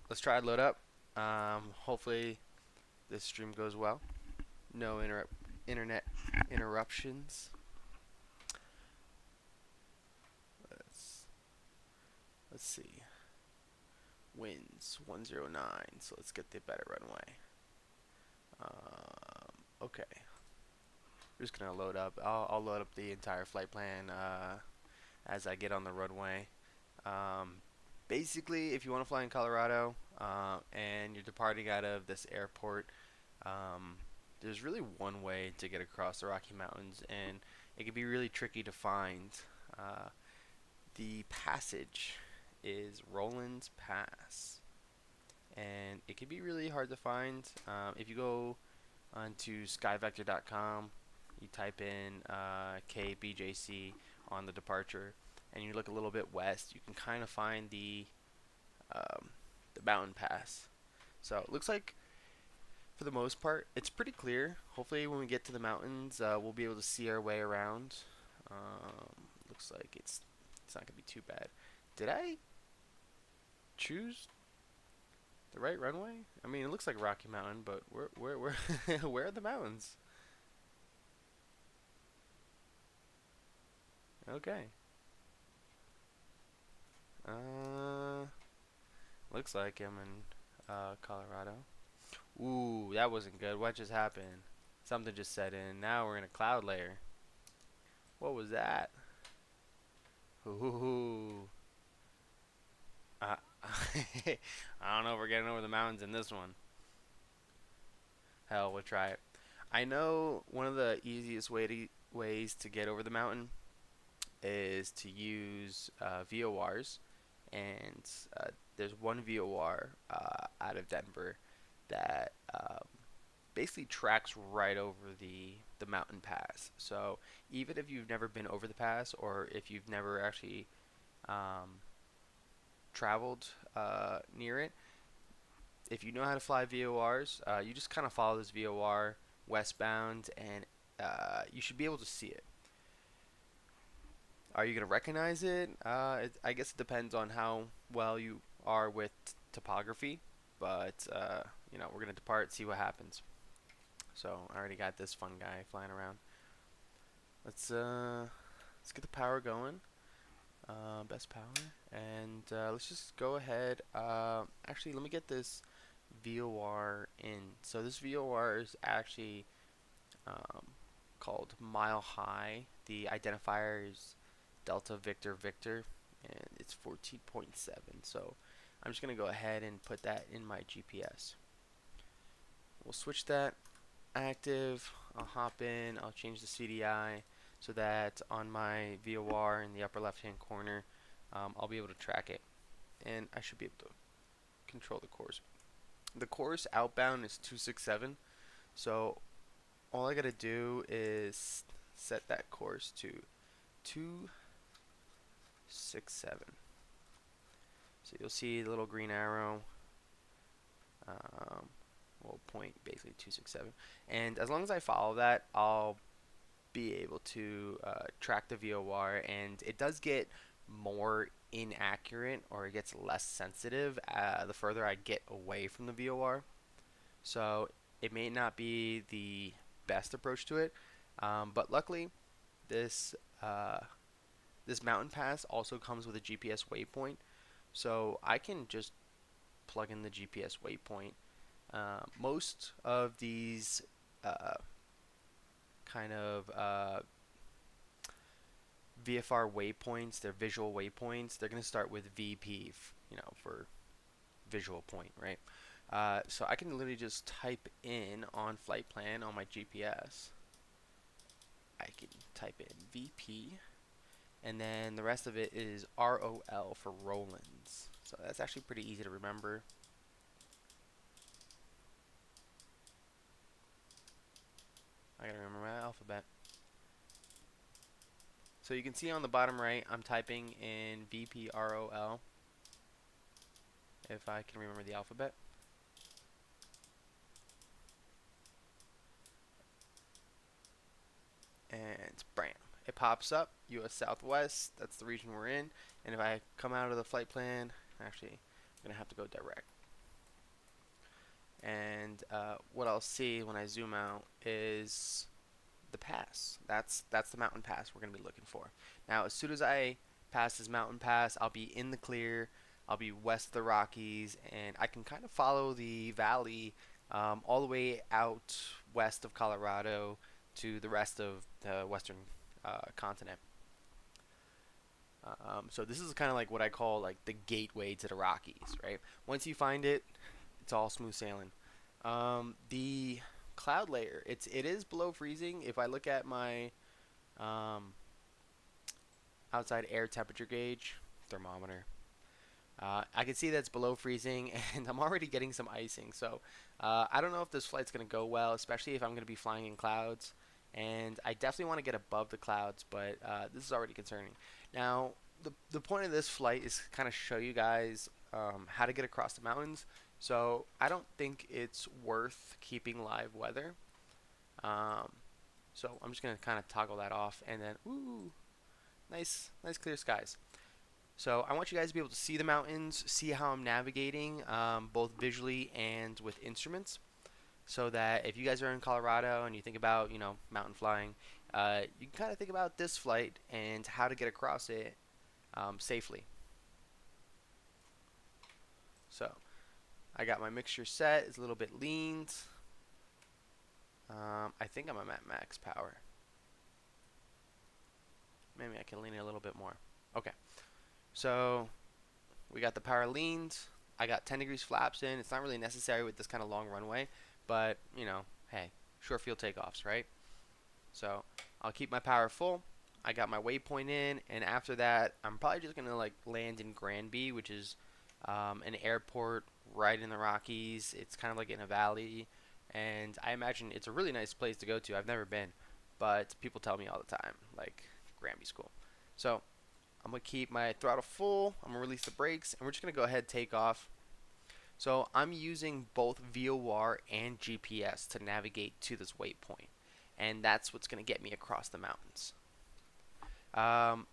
let's try load up. Hopefully this stream goes well. No internet interruptions. Let's let's see. Winds 109. So let's get the better runway. Okay. We're just gonna load up. I'll load up the entire flight plan as I get on the runway. Um, Basically, if you want to fly in Colorado and you're departing out of this airport, um, there's really one way to get across the Rocky Mountains, and it can be really tricky to find. Uh, the passage is Roland's Pass, and it can be really hard to find. If you go onto skyvector.com, you type in KBJC on the departure, and you look a little bit west, you can kind of find um, the mountain pass. So it looks like for the most part it's pretty clear. Hopefully when we get to the mountains, we'll be able to see our way around. Looks like it's not gonna be too bad. Did I choose the right runway? I mean, it looks like Rocky Mountain, but where where are the mountains? Okay. Uh, Looks like I'm in Colorado. Ooh, that wasn't good. What just happened? Something just set in. Now we're in a cloud layer. What was that? Ooh. Uh, I don't know if we're getting over the mountains in this one. Hell, we'll try it. I know one of the easiest ways to get over the mountain is to use VORs, and uh, there's one VOR out of Denver that basically tracks right over the mountain pass. So even if you've never been over the pass, or if you've never actually um, traveled near it, if you know how to fly VORs, you just kind of follow this VOR westbound, and you should be able to see it. Are you gonna recognize it? I guess it depends on how well you are with topography, but we're gonna depart, see what happens. So I already got this fun guy flying around. Let's get the power going. Best power, and let's just go ahead. Actually, let me get this VOR in. So this VOR is actually um, called Mile High. The identifier is Delta Victor Victor, and it's 14.7. So I'm just gonna go ahead and put that in my GPS. We'll switch that active. I'll hop in. I'll change the CDI so that on my VOR in the upper left hand corner, I'll be able to track it, and I should be able to control the course. The course outbound is 267, so all I gotta do is set that course to 267. So you'll see the little green arrow. Um, will point basically 267, and as long as I follow that, I'll be able to track the VOR, and it does get more inaccurate, or it gets less sensitive the further I get away from the VOR. So it may not be the best approach to it, but luckily this uh, this mountain pass also comes with a GPS waypoint, so I can just plug in the GPS waypoint. Most of these uh, kind of VFR waypoints, they're visual waypoints. They're going to start with VP, for visual point, right? So I can literally just type in on flight plan on my GPS. I can type in VP, and then the rest of it is ROL for Rollins. So that's actually pretty easy to remember. I gotta remember my alphabet. So you can see on the bottom right, I'm typing in VPROL if I can remember the alphabet. And bam, it pops up, US Southwest, that's the region we're in. And if I come out of the flight plan, actually, I'm gonna have to go direct. And what I'll see when I zoom out is the pass. That's the mountain pass we're going to be looking for. Now, as soon as I pass this mountain pass, I'll be in the clear. I'll be west of the Rockies, and I can kind of follow the valley all the way out west of Colorado to the rest of the western continent. So this is kind of like what I call like the gateway to the Rockies, right? Once you find it, it's all smooth sailing. The cloud layer, it is below freezing. If I look at my um, outside air temperature gauge thermometer, I can see that's below freezing, and I'm already getting some icing. So I don't know if this flight's going to go well, especially if I'm going to be flying in clouds. And I definitely want to get above the clouds, but this is already concerning. Now, the point of this flight is kind of show you guys how to get across the mountains. So I don't think it's worth keeping live weather. Um, so I'm just going to kind of toggle that off, and then, ooh, nice clear skies. So I want you guys to be able to see the mountains, see how I'm navigating, both visually and with instruments, so that if you guys are in Colorado and you think about, mountain flying, you can kind of think about this flight and how to get across it safely. So I got my mixture set. It's a little bit leaned. I think I'm at max power. Maybe I can lean it a little bit more. Okay. So we got the power leaned. I got 10 degrees flaps in. It's not really necessary with this kind of long runway, but hey, short field takeoffs, right? So I'll keep my power full. I got my waypoint in, and after that, I'm probably just gonna like land in Granby, which is an airport right in the Rockies. It's kind of like in a valley, and I imagine it's a really nice place to go to. I've never been, but people tell me all the time, like Granby's cool. So I'm gonna keep my throttle full. I'm gonna release the brakes, and we're just gonna go ahead and take off. So I'm using both VOR and GPS to navigate to this waypoint, and that's what's gonna get me across the mountains. Um,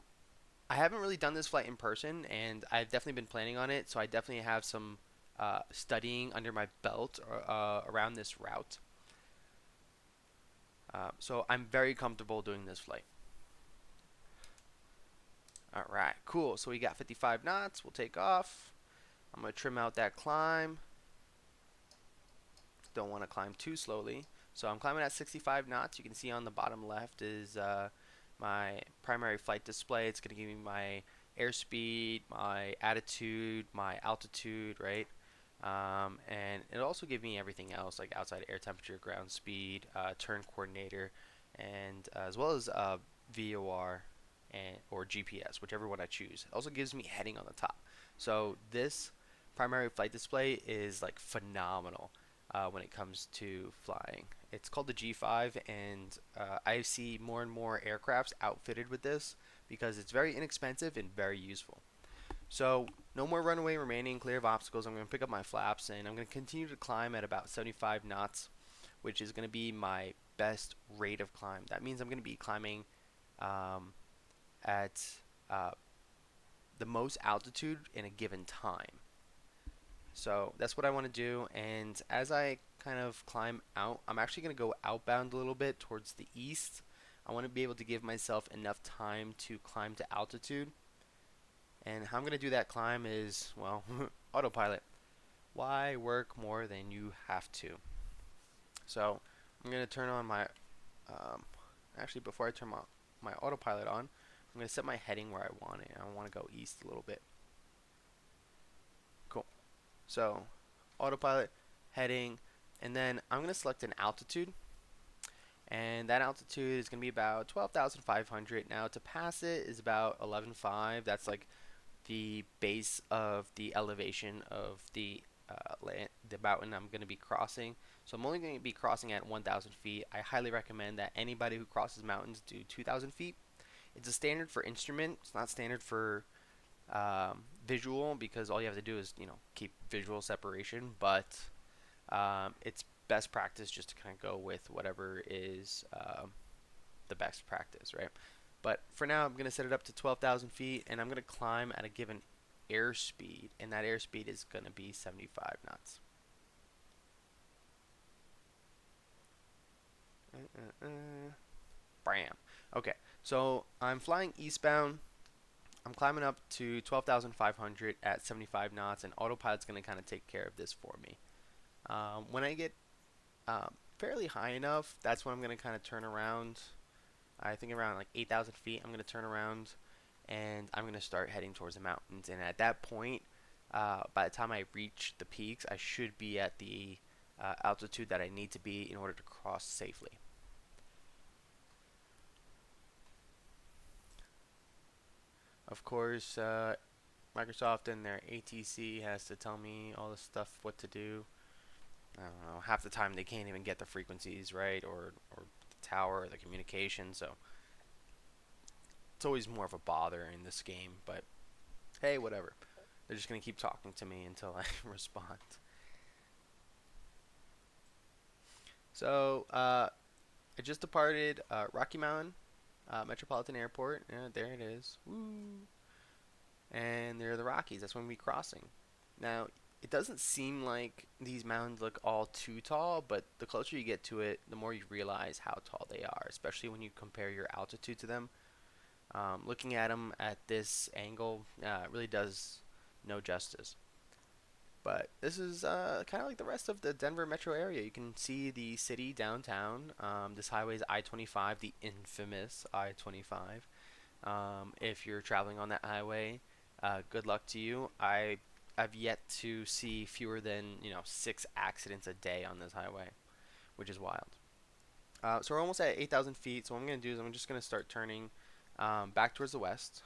I haven't really done this flight in person, and I've definitely been planning on it. So I definitely have some studying under my belt around this route. So I'm very comfortable doing this flight. All right, cool. So we got 55 knots. We'll take off. I'm going to trim out that climb. Don't want to climb too slowly. So I'm climbing at 65 knots. You can see on the bottom left is my primary flight display. It's going to give me my airspeed, my attitude, my altitude, right? And it'll also give me everything else like outside air temperature, ground speed, turn coordinator, and as well as VOR or GPS, whichever one I choose. It also gives me heading on the top. So this primary flight display is like phenomenal when it comes to flying. It's called the G5, and I see more and more aircrafts outfitted with this because it's very inexpensive and very useful. So no more runway remaining, clear of obstacles. I'm going to pick up my flaps, and I'm going to continue to climb at about 75 knots, which is going to be my best rate of climb. That means I'm going to be climbing um, at uh, the most altitude in a given time. So that's what I want to do. And as I kind of climb out, I'm actually going to go outbound a little bit towards the east. I want to be able to give myself enough time to climb to altitude. And how I'm going to do that climb is, well, autopilot. Why work more than you have to? So I'm going to turn on my, actually before I turn my autopilot on, I'm going to set my heading where I want it. I want to go east a little bit. Cool. So autopilot, heading, and then I'm going to select an altitude. And that altitude is going to be about 12,500. Now to pass it is about 11,500. That's like the base of the elevation of the mountain I'm going to be crossing. So I'm only going to be crossing at 1,000 feet. I highly recommend that anybody who crosses mountains do 2,000 feet. It's a standard for instrument. It's not standard for visual because all you have to do is keep visual separation. But it's best practice just to kind of go with whatever is the best practice, right? But for now, I'm going to set it up to 12,000 feet, and I'm going to climb at a given airspeed, and that airspeed is going to be 75 knots. Bam. Okay, so I'm flying eastbound. I'm climbing up to 12,500 at 75 knots, and autopilot's going to kind of take care of this for me. When I get fairly high enough, that's when I'm going to kind of turn around. I think around like 8,000 feet, I'm going to turn around and I'm going to start heading towards the mountains. And at that point, by the time I reach the peaks, I should be at the altitude that I need to be in order to cross safely. Of course, Microsoft and their ATC has to tell me all the stuff what to do. I don't know. Half the time they can't even get the frequencies right, or the tower, or the communication. So it's always more of a bother in this game. But hey, whatever. They're just gonna keep talking to me until I respond. So I just departed Rocky Mountain Metropolitan Airport. Yeah, there it is. Woo! And there are the Rockies. That's when we're crossing. Now, it doesn't seem like these mountains look all too tall, but the closer you get to it, the more you realize how tall they are, especially when you compare your altitude to them. Looking at them at this angle really does no justice. But this is kind of like the rest of the Denver metro area. You can see the city downtown. This highway is I-25, the infamous I-25. If you're traveling on that highway, good luck to you. I've yet to see fewer than 6 accidents a day on this highway, which is wild. So we're almost at 8,000 feet. So what I'm gonna do is I'm just gonna start turning back towards the west.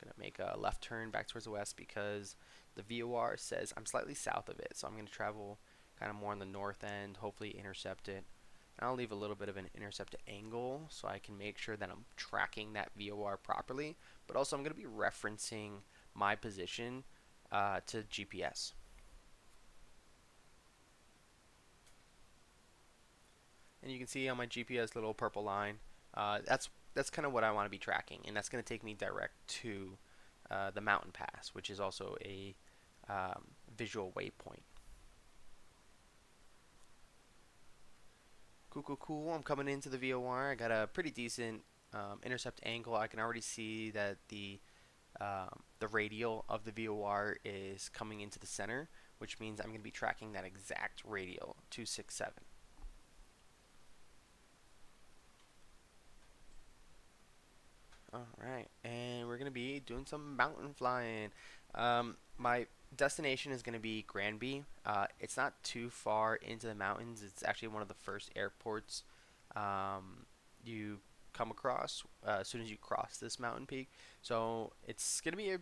I'm gonna make a left turn back towards the west because the VOR says I'm slightly south of it. So I'm gonna travel kind of more on the north end, hopefully intercept it. And I'll leave a little bit of an intercept angle so I can make sure that I'm tracking that VOR properly. But also I'm gonna be referencing my position to GPS. And you can see on my GPS little purple line, that's kind of what I want to be tracking, and that's going to take me direct to the mountain pass, which is also a visual waypoint. Cool, cool, cool. I'm coming into the VOR. I got a pretty decent intercept angle. I can already see that the radial of the VOR is coming into the center, which means I'm going to be tracking that exact radial 267. All right, and we're gonna be doing some mountain flying. My destination is gonna be Granby. It's not too far into the mountains. It's actually one of the first airports you come across as soon as you cross this mountain peak. So it's gonna be a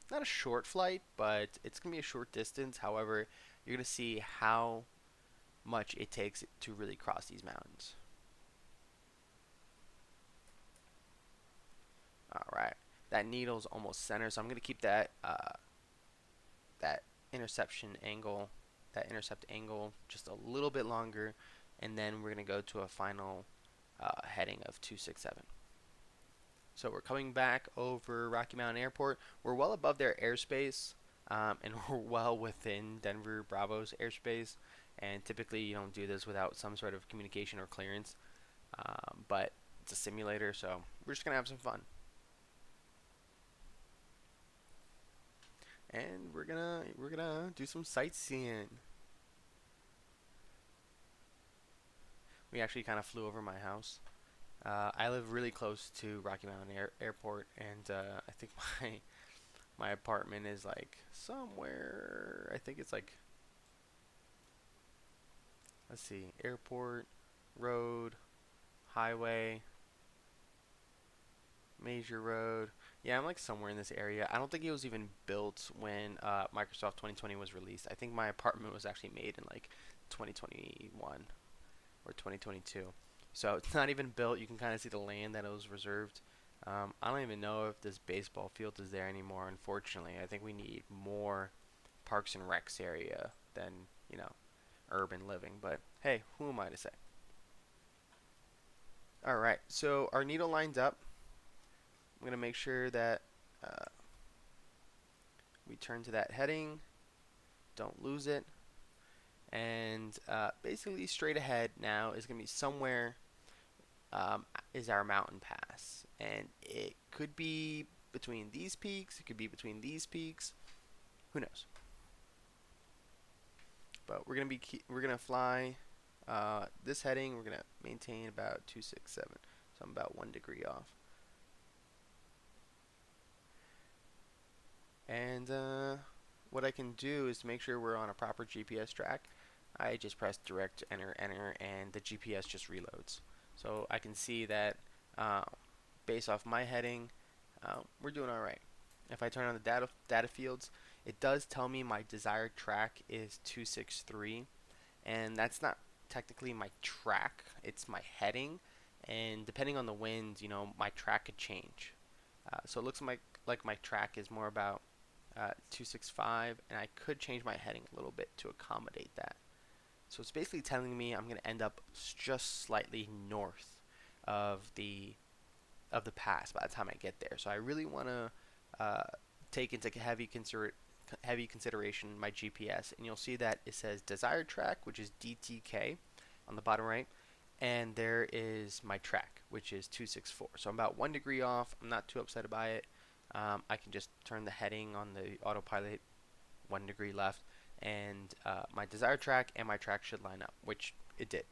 not a short flight, but it's gonna be a short distance. However, you're gonna see how much it takes to really cross these mountains. All right, that needle's almost center, so I'm gonna keep that interception angle, that intercept angle, just a little bit longer, and then we're gonna go to a final heading of 267. So we're coming back over Rocky Mountain Airport. We're well above their airspace, and we're well within Denver Bravo's airspace. And typically, you don't do this without some sort of communication or clearance. But it's a simulator, so we're just gonna have some fun. And we're gonna do some sightseeing. We actually kind of flew over my house. I live really close to Rocky Mountain Airport, and I think my apartment is like somewhere. I think it's like, let's see, airport, road, highway, major road. Yeah, I'm like somewhere in this area. I don't think it was even built when Microsoft 2020 was released. I think my apartment was actually made in like 2021 or 2022. So it's not even built. You can kind of see the land that it was reserved. I don't even know if this baseball field is there anymore. Unfortunately, I think we need more parks and recs area than you know urban living. But hey, who am I to say? All right, so our needle lines up. I'm gonna make sure that uh, we turn to that heading. Don't lose it. And basically, straight ahead now is gonna be somewhere um, is our mountain pass, and it could be between these peaks. It could be between these peaks. Who knows? But we're gonna fly this heading. We're gonna maintain about 267. So I'm about 1 degree off. And what I can do is to make sure we're on a proper GPS track. I just press direct enter enter, and the GPS just reloads. So I can see that uh, based off my heading, we're doing all right. If I turn on the data fields, it does tell me my desired track is 263, and that's not technically my track, it's my heading, and depending on the wind, my track could change. So it looks like my track is more about 265, and I could change my heading a little bit to accommodate that. So it's basically telling me I'm going to end up just slightly north of the pass by the time I get there. So I really want to take into heavy consideration my GPS, and you'll see that it says desired track, which is DTK, on the bottom right, and there is my track, which is 264. So I'm about 1 degree off. I'm not too upset by it. I can just turn the heading on the autopilot 1 degree left, and my desired track and my track should line up, which it did.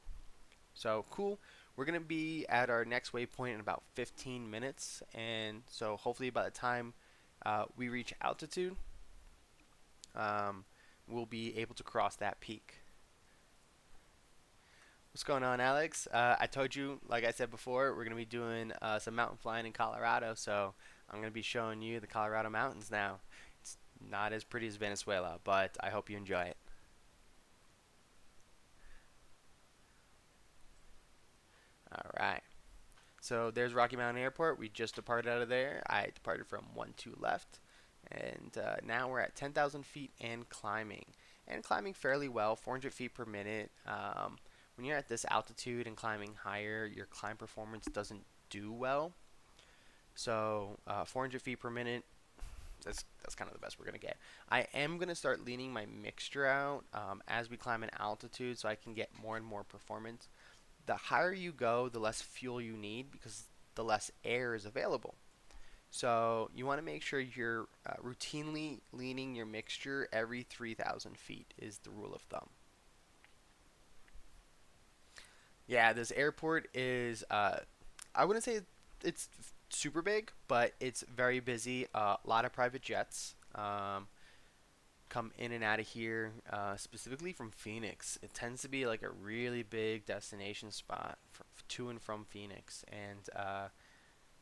So cool. We're going to be at our next waypoint in about 15 minutes, and so hopefully by the time we reach altitude, um, we'll be able to cross that peak. What's going on, Alex? I told you, like I said before, we're going to be doing some mountain flying in Colorado, so I'm going to be showing you the Colorado mountains now. It's not as pretty as Venezuela, but I hope you enjoy it. All right. So there's Rocky Mountain Airport. We just departed out of there. I departed from 1-2 left. And now we're at 10,000 feet and climbing. And climbing fairly well, 400 feet per minute. When you're at this altitude and climbing higher, your climb performance doesn't do well. So 400 feet per minute, that's kind of the best we're going to get. I am going to start leaning my mixture out as we climb in altitude so I can get more and more performance. The higher you go, the less fuel you need because the less air is available. So you want to make sure you're routinely leaning your mixture every 3,000 feet is the rule of thumb. Yeah, this airport is, I wouldn't say it's super big, but it's very busy. A lot of private jets come in and out of here, specifically from Phoenix. It tends to be like a really big destination spot to and from Phoenix. And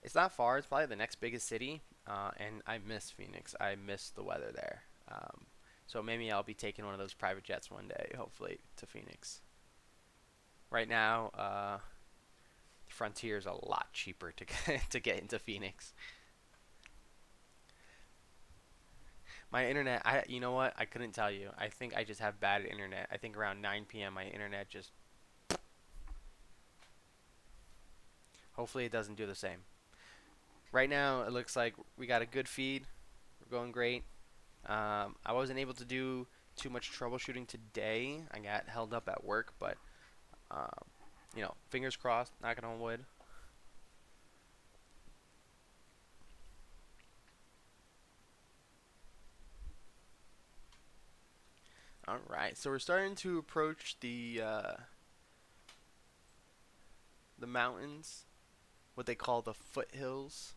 it's not far. It's probably the next biggest city, and I miss Phoenix. I miss the weather there. So maybe I'll be taking one of those private jets one day, hopefully, to Phoenix. Right now, Frontier is a lot cheaper to to get into Phoenix. My internet, you know what? I couldn't tell you. I think I just have bad internet. I think around 9 p.m. my internet just. Hopefully, it doesn't do the same. Right now, it looks like we got a good feed. We're going great. I wasn't able to do too much troubleshooting today. I got held up at work, but um, fingers crossed, knocking on wood. All right, so we're starting to approach the mountains, what they call the foothills.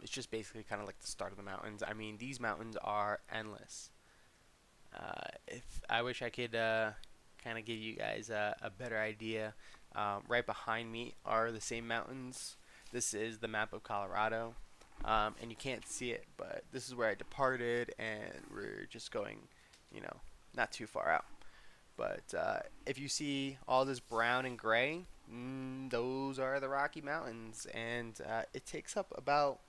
It's just basically kind of like the start of the mountains. I mean, these mountains are endless. If I wish I could kind of give you guys a better idea. Right behind me are the same mountains. This is the map of Colorado, and you can't see it, but this is where I departed, and we're just going, not too far out. But if you see all this brown and gray, those are the Rocky Mountains, and it takes up about,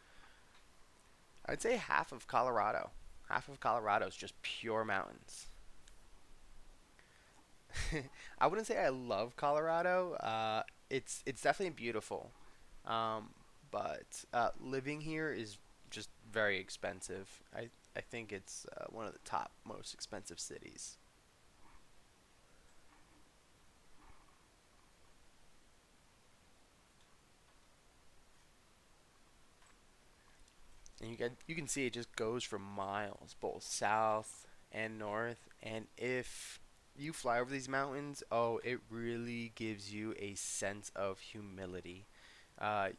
I'd say, half of Colorado. Half of Colorado is just pure mountains. I wouldn't say I love Colorado. It's definitely beautiful, um, but living here is just very expensive. I think it's one of the top most expensive cities. and you can see it just goes for miles, both south and north. And if you fly over these mountains, oh, it really gives you a sense of humility. Uh,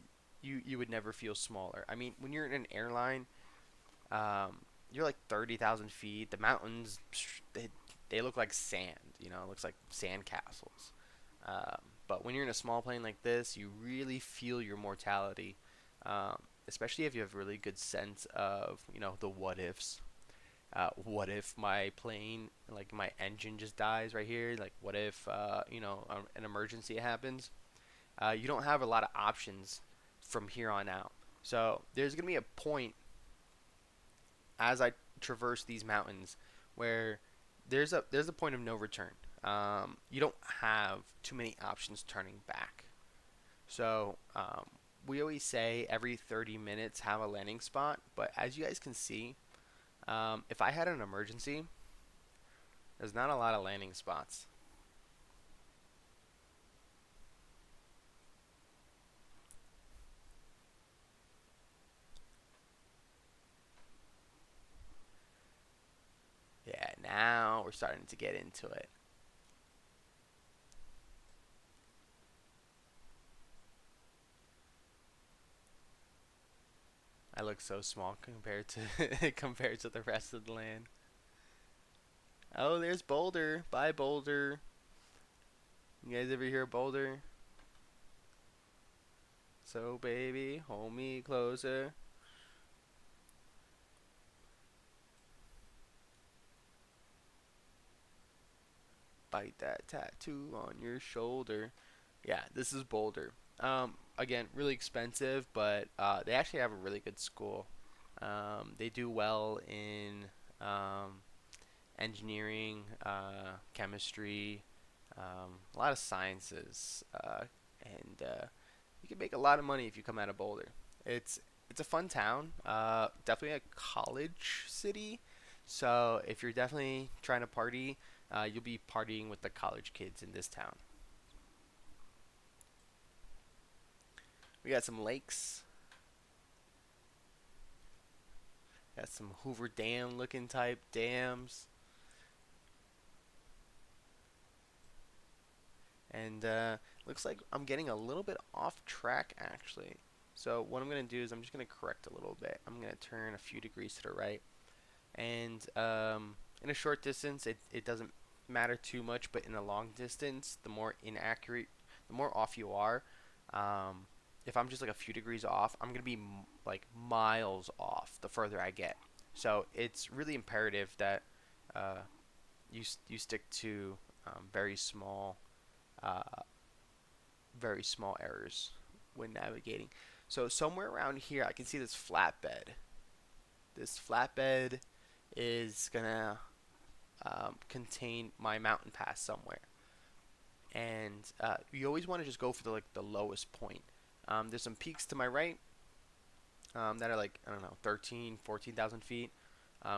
you would never feel smaller. I mean, when you're in an airline, you're like 30,000 feet. The mountains, they look like sand. You know, it looks like sand castles. But when you're in a small plane like this, you really feel your mortality, especially if you have a really good sense of, the what ifs. What if my plane, like my engine just dies right here? Like, what if, an emergency happens? You don't have a lot of options from here on out. So there's going to be a point as I traverse these mountains where there's a point of no return. You don't have too many options turning back. So we always say every 30 minutes have a landing spot, but as you guys can see, if I had an emergency, there's not a lot of landing spots. Yeah, now we're starting to get into it. I look so small compared to compared to the rest of the land. Oh, there's Boulder. Bye, Boulder. You guys ever hear Boulder? So, baby, hold me closer. Bite that tattoo on your shoulder. Yeah, this is Boulder. Again, really expensive, but they actually have a really good school. They do well in engineering, chemistry, a lot of sciences, and you can make a lot of money if you come out of Boulder. It's it's a fun town. Definitely a college city. So if you're definitely trying to party, you'll be partying with the college kids in this town. We got some lakes. Got some Hoover Dam looking type dams. And looks like I'm getting a little bit off track actually. So what I'm going to do is I'm just going to correct a little bit. I'm going to turn a few degrees to the right. And in a short distance, it doesn't matter too much, but in a long distance, the more inaccurate, the more off you are. Um, if I'm just like a few degrees off, I'm gonna be like miles off the further I get. So it's really imperative that uh, you stick to very small, uh, very small errors when navigating. So somewhere around here, I can see this flatbed. This flatbed is gonna contain my mountain pass somewhere, and you always want to just go for the lowest point. There's some peaks to my right that are like I don't know 13, 14,000 feet.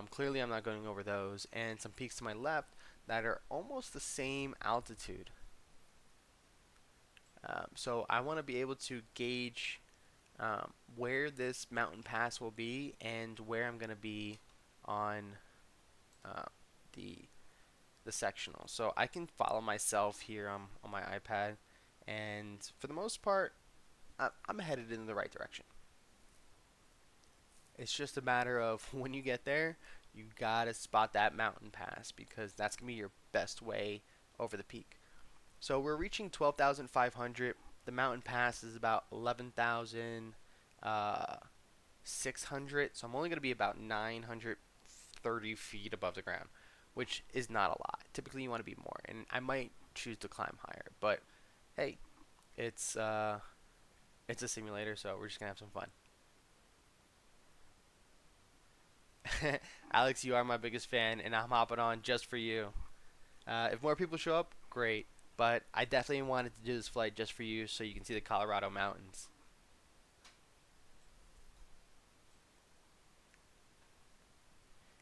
Clearly, I'm not going over those, and some peaks to my left that are almost the same altitude. So I want to be able to gauge where this mountain pass will be and where I'm going to be on uh, the the sectional. So I can follow myself here on my iPad, and for the most part, I'm headed in the right direction. It's just a matter of when you get there, you gotta spot that mountain pass because that's gonna be your best way over the peak. So we're reaching 12,500. The mountain pass is about 11,600. So I'm only gonna be about 930 feet above the ground, which is not a lot. Typically, you want to be more, and I might choose to climb higher. But hey, it's uh, it's a simulator, so we're just gonna have some fun. Alex, you are my biggest fan, and I'm hopping on just for you. If more people show up, great. But I definitely wanted to do this flight just for you, so you can see the Colorado mountains.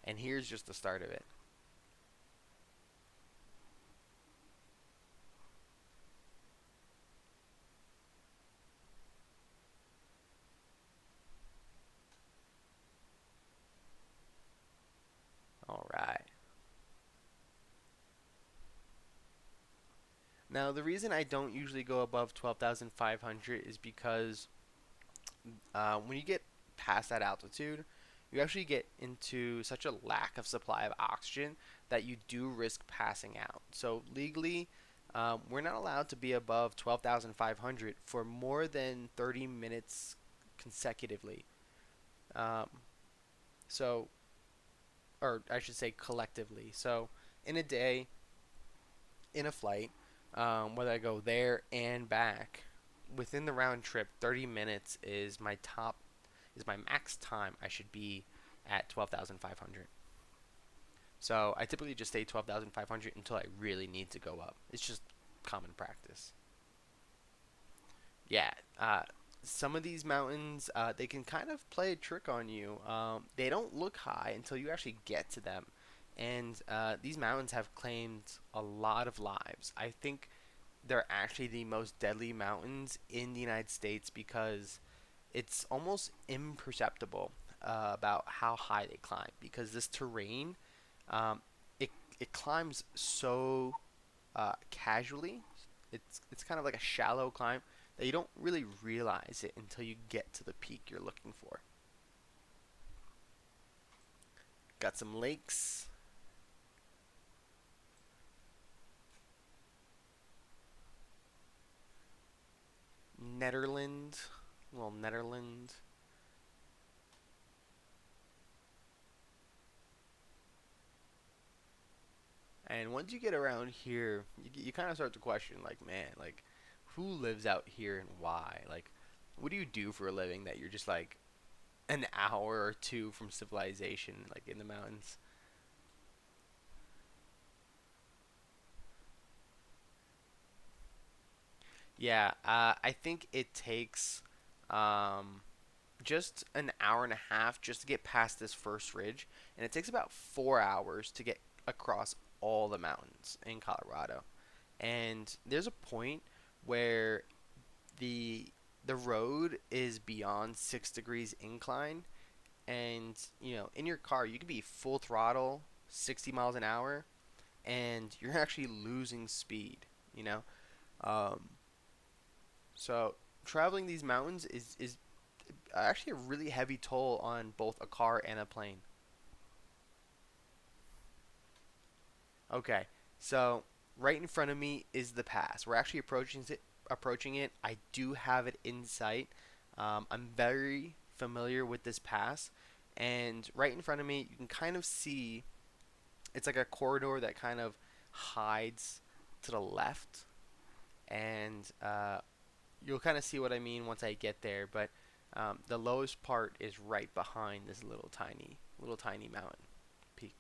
And here's just the start of it. Now, the reason I don't usually go above 12,500 is because when you get past that altitude, you actually get into such a lack of supply of oxygen that you do risk passing out. So legally, we're not allowed to be above 12,500 for more than 30 minutes consecutively. Um, so, or I should say collectively. So, in a day, in a flight, whether I go there and back, within the round trip, 30 minutes is my max time I should be at 12,500. So I typically just stay 12,500 until I really need to go up. It's just common practice. Yeah, some of these mountains, they can kind of play a trick on you. They don't look high until you actually get to them. And these mountains have claimed a lot of lives. I think they're actually the most deadly mountains in the United States because it's almost imperceptible about how high they climb because this terrain, um, it it climbs so casually. It's kind of like a shallow climb that you don't really realize it until you get to the peak you're looking for. Got some lakes, Netherland, well Netherland. And once you get around here, you kind of start to question, like, man, like, who lives out here and why? Like, what do you do for a living that you're just like an hour or two from civilization, like in the mountains? Yeah, I think it takes um, just an hour and a half just to get past this first ridge, and it takes about 4 hours to get across all the mountains in Colorado. And there's a point where the the road is beyond 6 degrees incline, and in your car you can be full throttle, 60 miles an hour, and you're actually losing speed. You know, um, so traveling these mountains is actually a really heavy toll on both a car and a plane. Okay, so right in front of me is the pass. We're actually approaching it. Approaching it. I do have it in sight. I'm very familiar with this pass, and right in front of me, you can kind of see it's like a corridor that kind of hides to the left, and you'll kind of see what I mean once I get there. But the lowest part is right behind this little tiny mountain peak.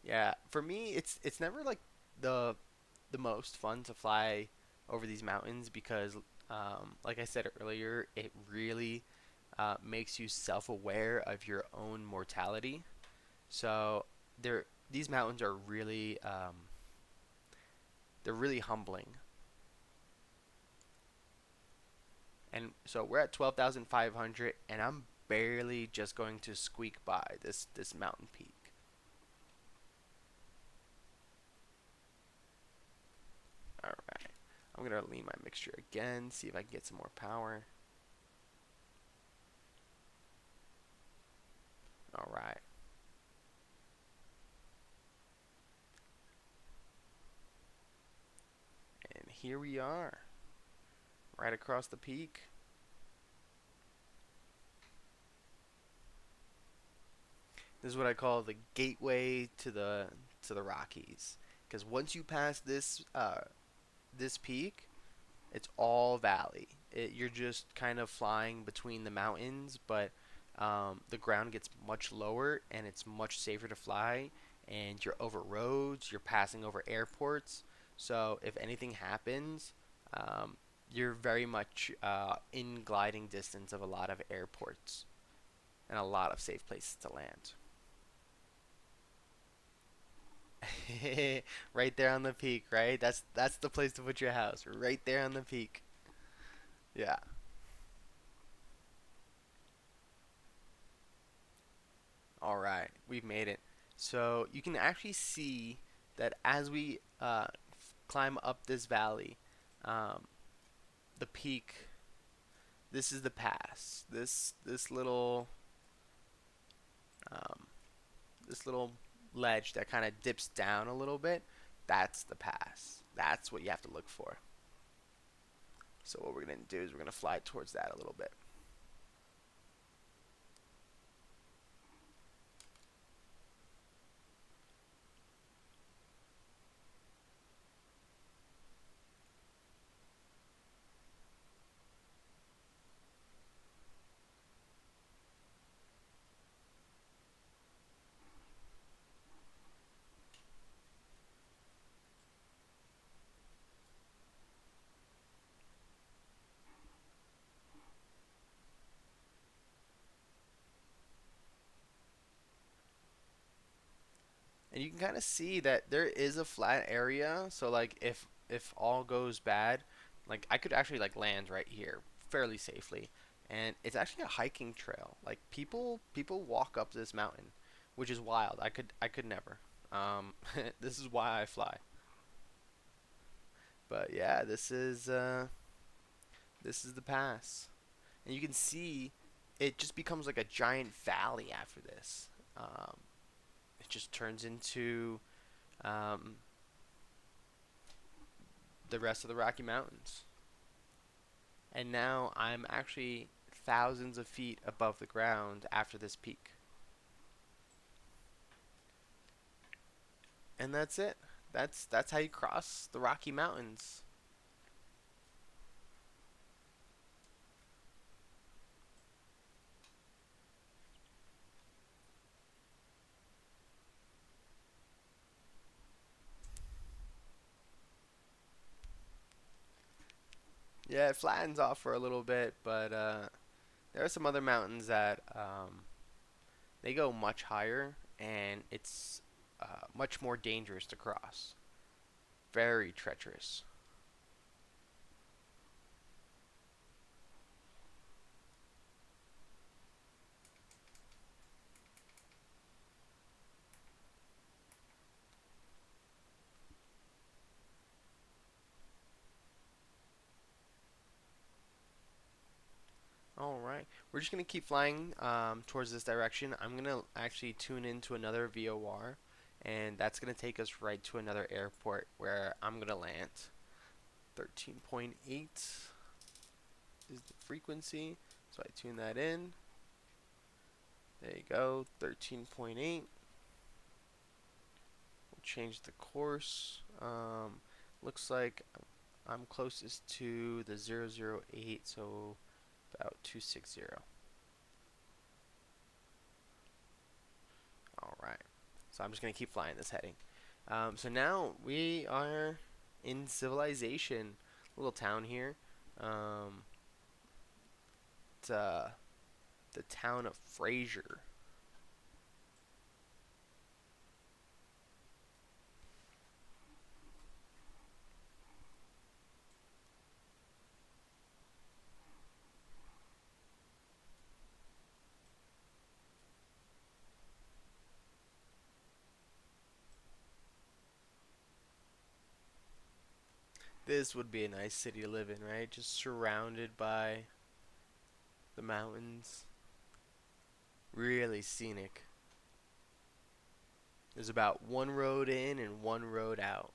Yeah, for me, it's never like the the most fun to fly over these mountains because, like I said earlier, it really makes you self-aware of your own mortality. So these mountains are really they're really humbling. And so we're at 12,500, and I'm barely just going to squeak by this mountain peak. All right, I'm gonna lean my mixture again, see if I can get some more power. All right, and here we are, right across the peak. This is what I call the gateway to the Rockies. Because once you pass this peak, it's all valley. You're just kind of flying between the mountains, but the ground gets much lower and it's much safer to fly. And you're over roads, you're passing over airports. So if anything happens, um, you're very much in gliding distance of a lot of airports and a lot of safe places to land. Right there on the peak, right? That's the place to put your house, right there on the peak. Yeah. All right, we've made it. So you can actually see that as we climb up this valley, um, the peak. This is the pass. Um, this little ledge that kind of dips down a little bit. That's the pass. That's what you have to look for. So what we're gonna do is we're gonna fly towards that a little bit. And you can kind of see that there is a flat area. So like if all goes bad, like I could actually like land right here fairly safely. And it's actually a hiking trail. Like people walk up this mountain, which is wild. I could never. This is why I fly. But yeah, this is the pass. And you can see it just becomes like a giant valley after this. Um, it just turns into um, the rest of the Rocky Mountains. And now I'm actually thousands of feet above the ground after this peak. And that's it. That's how you cross the Rocky Mountains. Yeah, it flattens off for a little bit, but there are some other mountains that they go much higher, and it's much more dangerous to cross. Very treacherous. All right, we're just gonna keep flying towards this direction. I'm gonna actually tune into another VOR, and that's gonna take us right to another airport where I'm gonna land. 13.8 is the frequency, so I tune that in. There you go, 13.8. We'll change the course. Looks like I'm closest to the 008, so about 260. All right. So I'm just gonna keep flying this heading. So now we are in civilization, little town here. Um, it's the town of Fraser. This would be a nice city to live in, right? Just surrounded by the mountains. Really scenic. There's about one road in and one road out.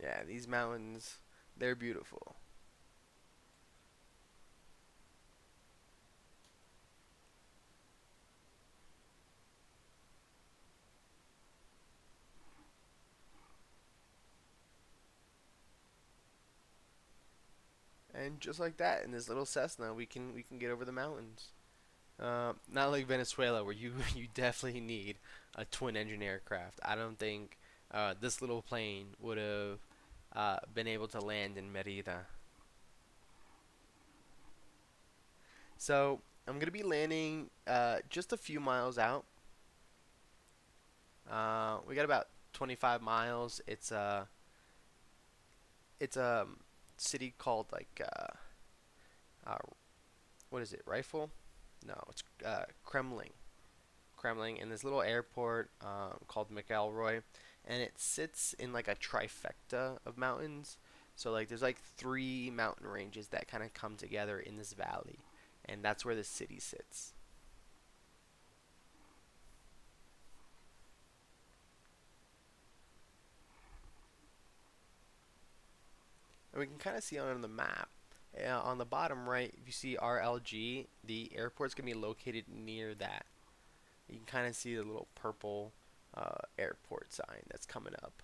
Yeah, these mountains, they're beautiful. And just like that, in this little Cessna, we can get over the mountains. Not like Venezuela, where you you definitely need a twin engine aircraft. I don't think this little plane would have been able to land in Merida. So I'm gonna be landing just a few miles out. We got about 25 miles. It's a city called like uh, what is it? Rifle? No, it's Kremling. Kremling in this little airport called Mc Elroy, and it sits in like a trifecta of mountains. So like there's like three mountain ranges that kind of come together in this valley, and that's where the city sits. And we can kind of see on the map. On the bottom right, if you see RLG, the airport's gonna be located near that. You can kind of see the little purple airport sign that's coming up.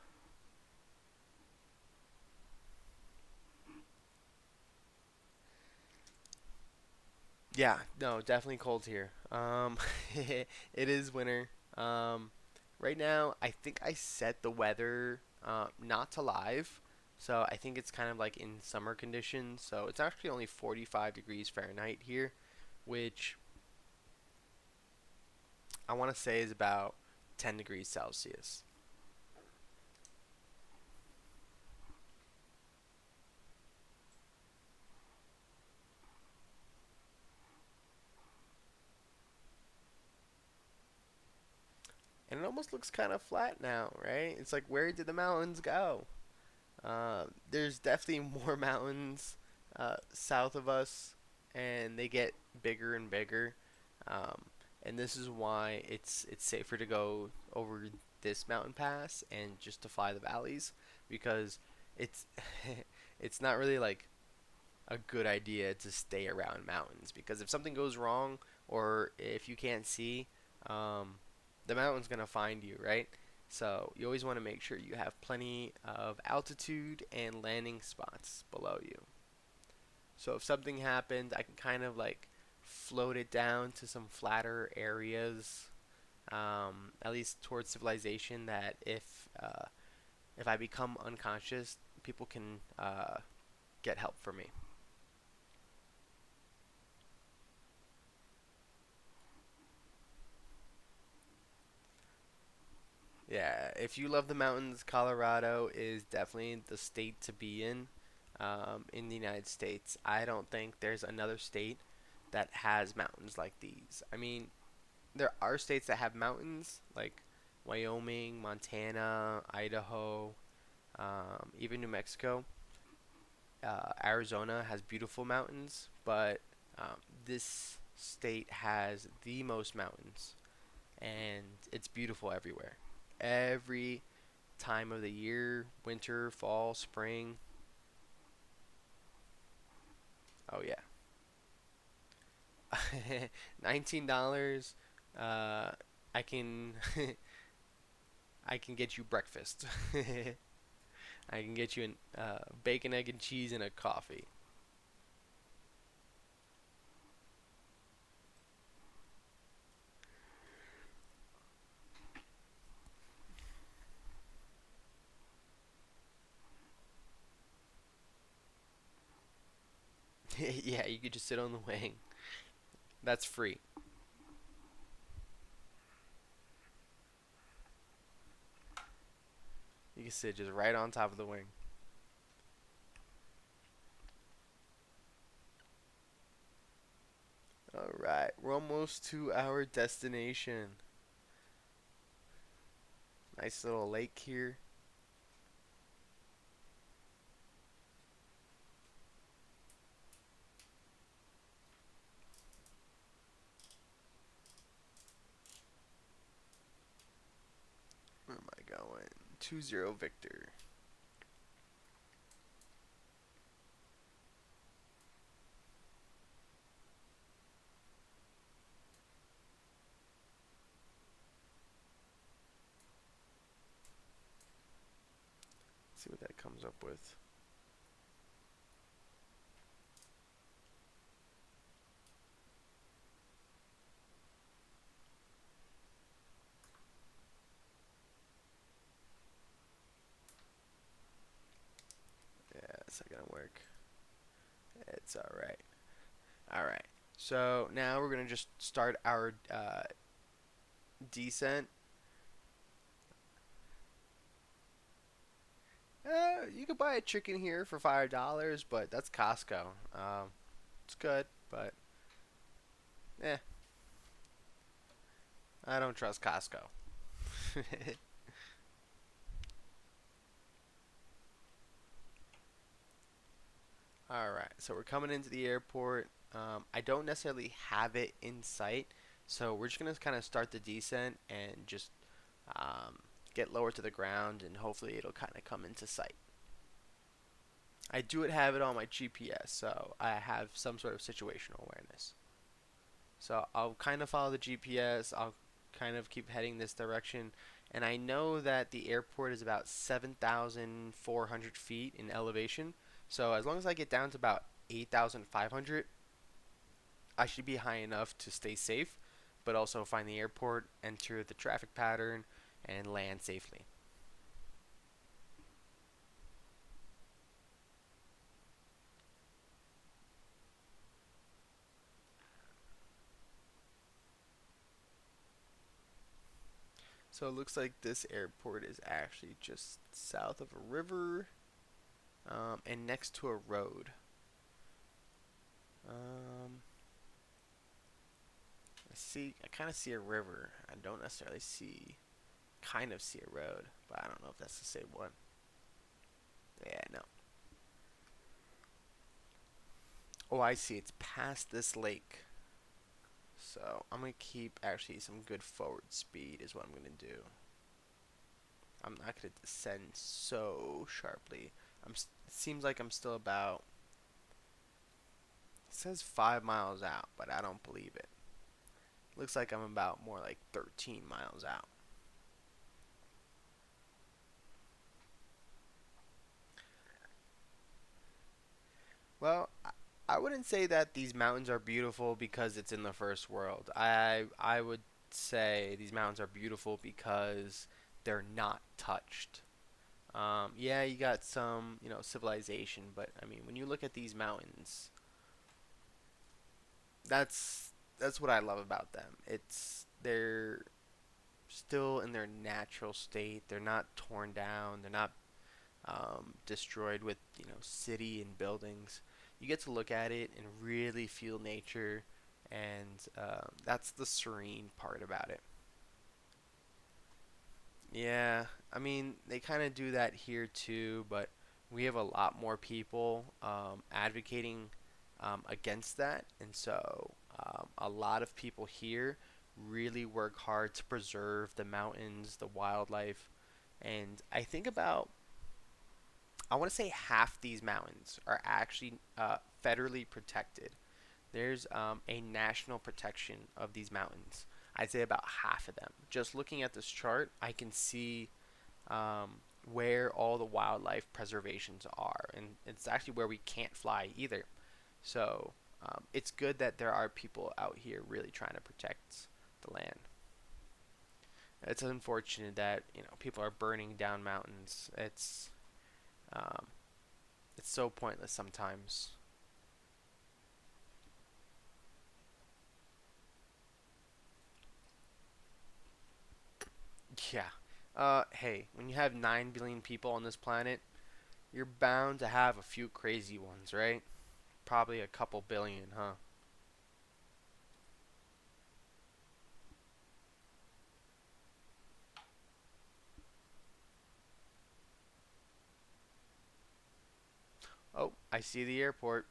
Yeah, no, definitely cold here. It is winter. Right now, I think I set the weather not to live, so I think it's kind of like in summer conditions. So it's actually only 45 degrees Fahrenheit here, which I want to say is about 10 degrees Celsius. And it almost looks kind of flat now, right? It's like, where did the mountains go? There's definitely more mountains south of us, and they get bigger and bigger. Um, and this is why it's safer to go over this mountain pass and just to fly the valleys because it's it's not really like a good idea to stay around mountains because if something goes wrong or if you can't see, um, the mountain's gonna find you, right? So you always want to make sure you have plenty of altitude and landing spots below you. So if something happened, I can kind of like float it down to some flatter areas, at least towards civilization. That if I become unconscious, people can get help for me. Yeah, if you love the mountains, Colorado is definitely the state to be in the United States. I don't think there's another state that has mountains like these. I mean, there are states that have mountains, like Wyoming, Montana, Idaho, even New Mexico. Arizona has beautiful mountains, but this state has the most mountains, and it's beautiful everywhere. Every time of the year, winter, fall, spring. Oh yeah, $19. Uh, I can I can get you breakfast. I can get you an bacon, egg, and cheese and a coffee. Yeah, you could just sit on the wing. That's free. You can sit just right on top of the wing. All right, we're almost to our destination. Nice little lake here. Where am I going? 2-0 Victor. Let's see what that comes up with. Yeah, it's not gonna work. It's all right. All right. So now we're gonna just start our descent. You could buy a chicken here for $5, but that's Costco. It's good, but eh, I don't trust Costco. All right, so we're coming into the airport. I don't necessarily have it in sight, so we're just gonna kind of start the descent and just um, get lower to the ground, and hopefully it'll kind of come into sight. I do have it on my GPS, so I have some sort of situational awareness. So I'll kind of follow the GPS. I'll kind of keep heading this direction, and I know that the airport is about 7,400 feet in elevation. So as long as I get down to about 8,500, I should be high enough to stay safe, but also find the airport, enter the traffic pattern, and land safely. So it looks like this airport is actually just south of a river and next to a road. Um, I kind of see a river. I don't necessarily kind of see a road, but I don't know if that's the same one. Yeah, no. Oh, I see. It's past this lake. So I'm gonna keep actually some good forward speed is what I'm gonna do. I'm not gonna descend so sharply. It seems like I'm still about. It says 5 miles out, but I don't believe it. Looks like I'm about more like 13 miles out. Well, I wouldn't say that these mountains are beautiful because it's in the first world. I would say these mountains are beautiful because they're not touched. Yeah, you got some, civilization, but I mean, when you look at these mountains, that's what I love about them. They're still in their natural state. They're not torn down. They're not destroyed with city and buildings. You get to look at it and really feel nature, and that's the serene part about it. Yeah, I mean they kind of do that here too, but we have a lot more people advocating against that, and so a lot of people here really work hard to preserve the mountains, the wildlife, and I want to say half these mountains are actually federally protected. There's a national protection of these mountains. I'd say about half of them. Just looking at this chart, I can see where all the wildlife preservations are, and it's actually where we can't fly either. So it's good that there are people out here really trying to protect the land. It's unfortunate that people are burning down mountains. Um, it's so pointless sometimes. Yeah. Hey, when you have 9 billion people on this planet, you're bound to have a few crazy ones, right? Probably a couple billion, huh? Oh, I see the airport.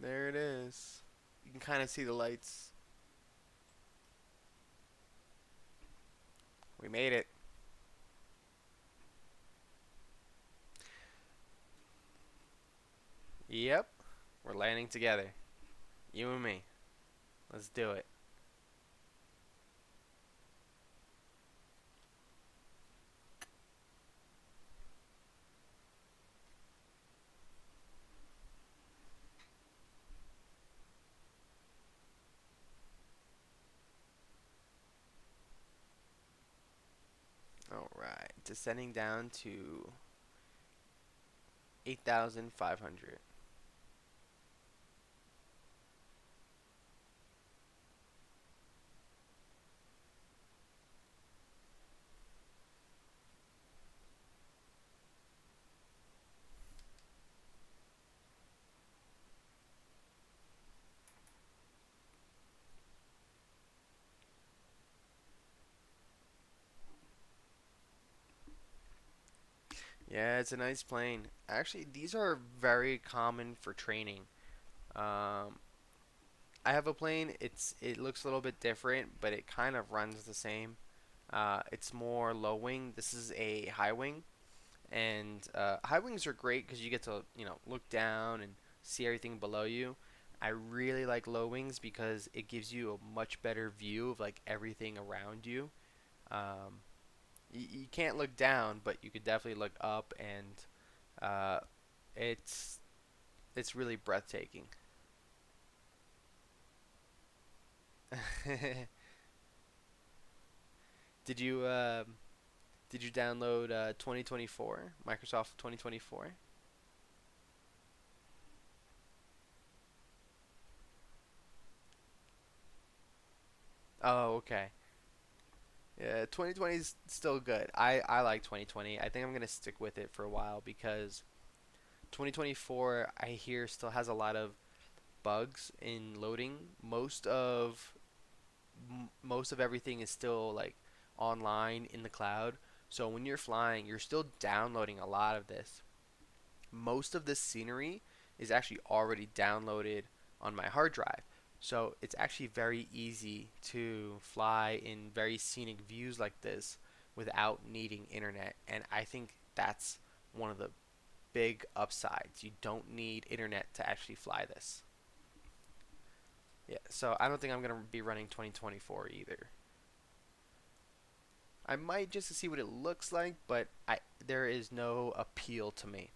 There it is. You can kind of see the lights. We made it. Yep. We're landing together. You and me. Let's do it. All right. Descending down to 8,500. Yeah, it's a nice plane. Actually, these are very common for training. Um, I have a plane. It looks a little bit different, but it kind of runs the same. It's more low wing. This is a high wing, and high wings are great because you get to look down and see everything below you. I really like low wings because it gives you a much better view of like everything around you. Um, you can't look down, but you could definitely look up, and uh, it's it's really breathtaking. Did you did you download 2024 Microsoft 2024? Oh, okay. Yeah, 2020 is still good. I like 2020. I think I'm gonna stick with it for a while because 2024 I hear still has a lot of bugs in loading. Most of everything is still like online in the cloud. So when you're flying, you're still downloading a lot of this. Most of this scenery is actually already downloaded on my hard drive. So it's actually very easy to fly in very scenic views like this without needing internet. And I think that's one of the big upsides. You don't need internet to actually fly this. Yeah, so I don't think I'm going to be running 2024 either. I might just to see what it looks like, but there is no appeal to me.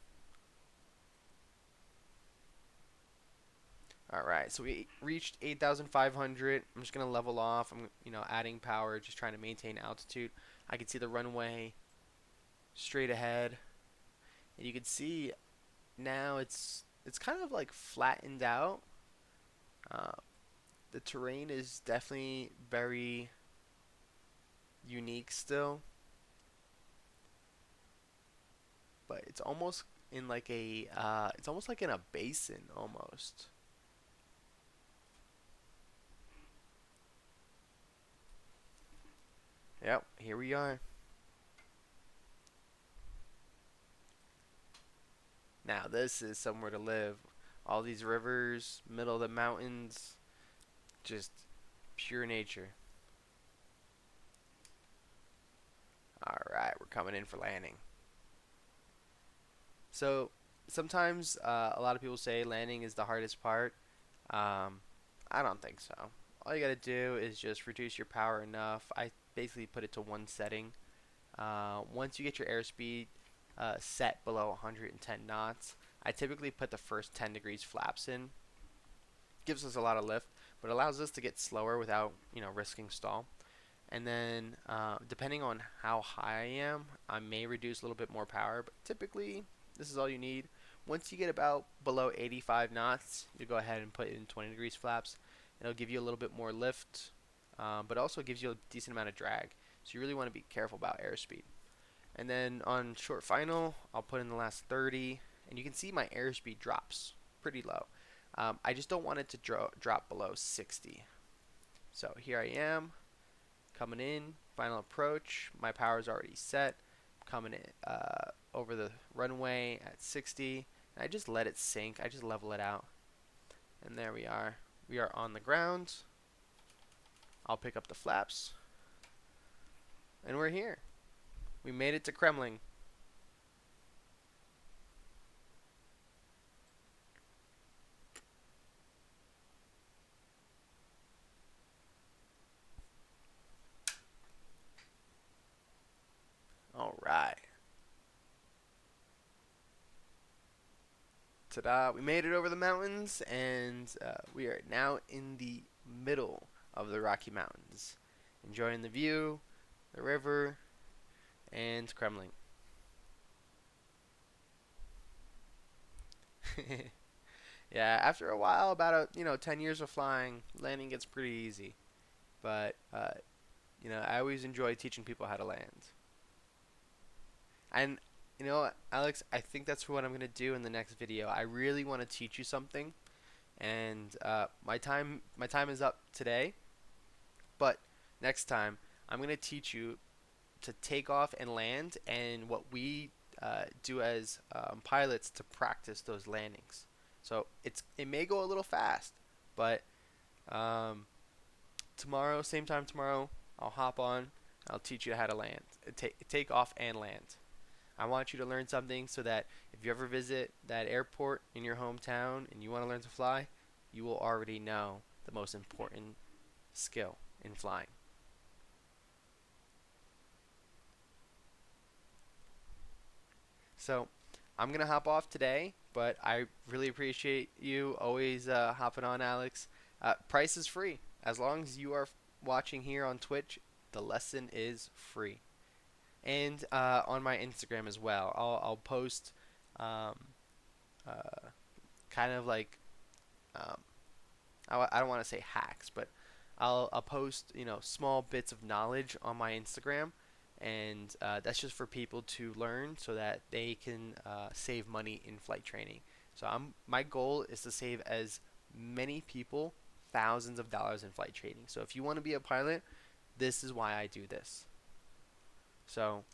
All right, so we reached 8,500. I'm just gonna level off. I'm, adding power, just trying to maintain altitude. I can see the runway straight ahead, and you can see now it's kind of like flattened out. Uh, the terrain is definitely very unique still, but it's almost in like it's almost like in a basin almost. Yep, here we are. Now this is somewhere to live. All these rivers, middle of the mountains, just pure nature. All right, we're coming in for landing. So sometimes a lot of people say landing is the hardest part. Um, I don't think so. All you gotta do is just reduce your power enough. I basically put it to one setting. Once you get your airspeed set below 110 knots, I typically put the first 10 degrees flaps in. Gives us a lot of lift, but allows us to get slower without risking stall. And then depending on how high I am, I may reduce a little bit more power, but typically this is all you need. Once you get about below 85 knots, you go ahead and put in 20 degrees flaps. It'll give you a little bit more lift, but also gives you a decent amount of drag. So you really want to be careful about airspeed. And then on short final, I'll put in the last 30, and you can see my airspeed drops pretty low. I just don't want it to drop below 60. So here I am, coming in, final approach. My power is already set. Coming in over the runway at 60. And I just let it sink. I just level it out. And there we are. We are on the ground. I'll pick up the flaps. And we're here. We made it to Kremlin. All right. Ta-da! We made it over the mountains, and we are now in the middle of the Rocky Mountains, enjoying the view, the river, and Kremlin. Yeah, after a while, about 10 years of flying, landing gets pretty easy. But I always enjoy teaching people how to land. And Alex, I think that's what I'm gonna do in the next video. I really want to teach you something, and my time is up today. But next time, I'm gonna teach you to take off and land, and what we do as pilots to practice those landings. So it may go a little fast, but um, tomorrow, same time tomorrow, I'll hop on. I'll teach you how to land, take off and land. I want you to learn something so that if you ever visit that airport in your hometown and you want to learn to fly, you will already know the most important skill in flying. So I'm gonna hop off today, but I really appreciate you always hopping on, Alex. Price is free as long as you are watching here on Twitch. The lesson is free, and on my Instagram as well. I'll post um, uh, kind of like um, I don't want to say hacks, but I'll post small bits of knowledge on my Instagram, and that's just for people to learn so that they can save money in flight training. So my goal is to save as many people thousands of dollars in flight training. So if you want to be a pilot, this is why I do this. So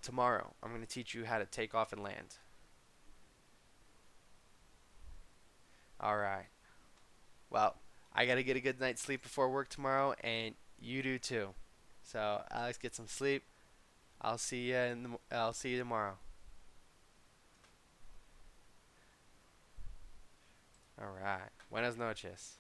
tomorrow I'm going to teach you how to take off and land. All right. Well, I got to get a good night's sleep before work tomorrow, and you do too. So, Alex, get some sleep. I'll see you tomorrow. All right. Buenas noches.